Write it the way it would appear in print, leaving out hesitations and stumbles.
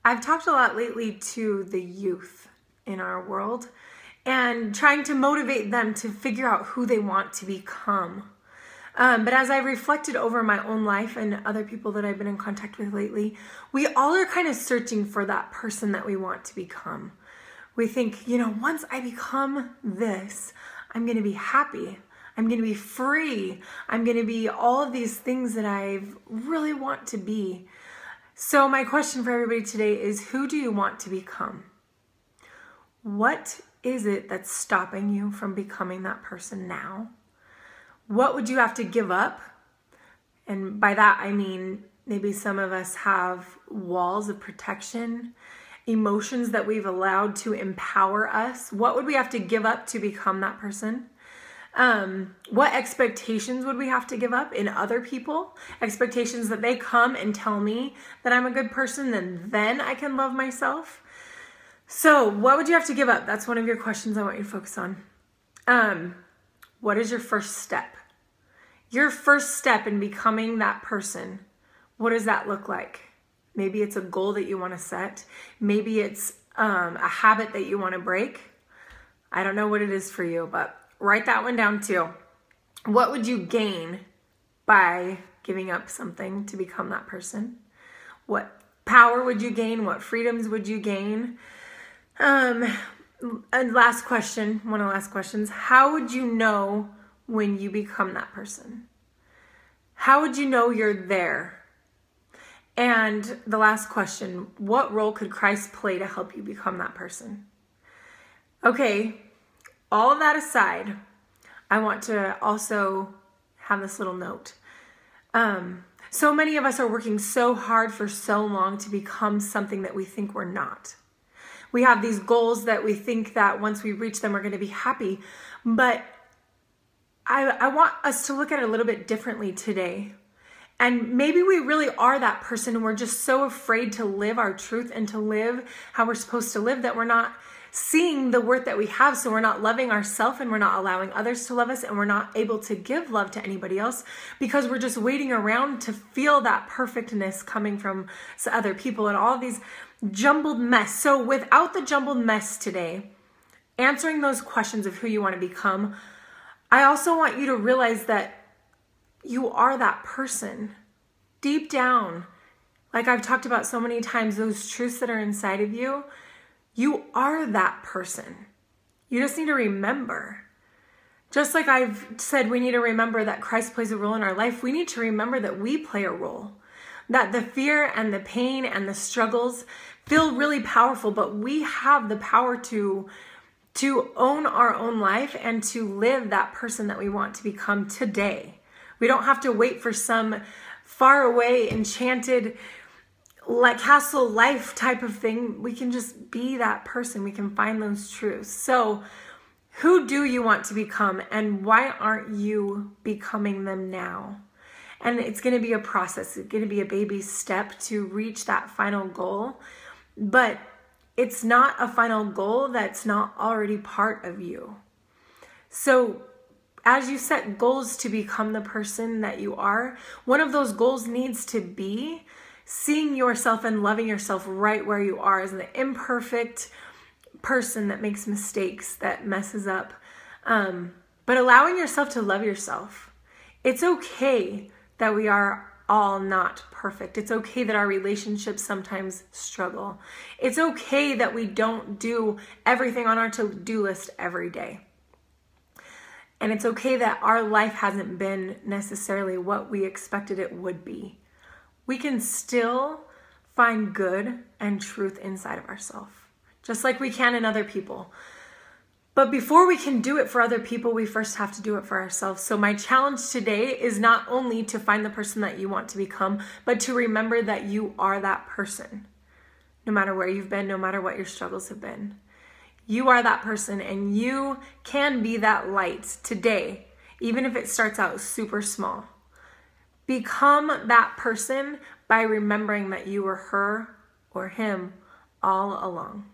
I've talked a lot lately to the youth in our world and trying to motivate them to figure out who they want to become. But as I reflected over my own life and other people that I've been in contact with lately, we all are kind of searching for that person that we want to become. We think, once I become this, I'm going to be happy. I'm going to be free. I'm going to be all of these things that I really want to be. So my question for everybody today is, who do you want to become? What is it that's stopping you from becoming that person now? What would you have to give up? And by that, I mean, maybe some of us have walls of protection, emotions that we've allowed to empower us. What would we have to give up to become that person? What expectations would we have to give up in other people? Expectations that they come and tell me that I'm a good person and then I can love myself. So what would you have to give up? That's one of your questions I want you to focus on. What is your first step? Your first step in becoming that person. What does that look like? Maybe it's a goal that you want to set. Maybe it's a habit that you want to break. I don't know what it is for you, but write that one down too. What would you gain by giving up something to become that person? What power would you gain? What freedoms would you gain? And last question, one of the last questions. How would you know when you become that person? How would you know you're there? And the last question, what role could Christ play to help you become that person? Okay, all of that aside, I want to also have this little note. So many of us are working so hard for so long to become something that we think we're not. We have these goals that we think that once we reach them, we're going to be happy. But I want us to look at it a little bit differently today. And maybe we really are that person and we're just so afraid to live our truth and to live how we're supposed to live that we're not seeing the worth that we have. So we're not loving ourselves and we're not allowing others to love us and we're not able to give love to anybody else because we're just waiting around to feel that perfectness coming from other people and all these jumbled mess. So without the jumbled mess today, answering those questions of who you want to become, I also want you to realize that you are that person. Deep down, like I've talked about so many times, those truths that are inside of you, you are that person. You just need to remember. Just like I've said, we need to remember that Christ plays a role in our life. We need to remember that we play a role. That the fear and the pain and the struggles feel really powerful, but we have the power to own our own life and to live that person that we want to become today. We don't have to wait for some far away, enchanted, like castle life type of thing. We can just be that person. We can find those truths. So who do you want to become and why aren't you becoming them now? And it's going to be a process. It's going to be a baby step to reach that final goal. But it's not a final goal that's not already part of you. So as you set goals to become the person that you are, one of those goals needs to be seeing yourself and loving yourself right where you are as an imperfect person that makes mistakes, that messes up. But allowing yourself to love yourself. It's okay that we are all not perfect. It's okay that our relationships sometimes struggle. It's okay that we don't do everything on our to-do list every day. And it's okay that our life hasn't been necessarily what we expected it would be. We can still find good and truth inside of ourselves, just like we can in other people. But before we can do it for other people, we first have to do it for ourselves. So my challenge today is not only to find the person that you want to become, but to remember that you are that person. No matter where you've been, no matter what your struggles have been. You are that person and you can be that light today, even if it starts out super small. Become that person by remembering that you were her or him all along.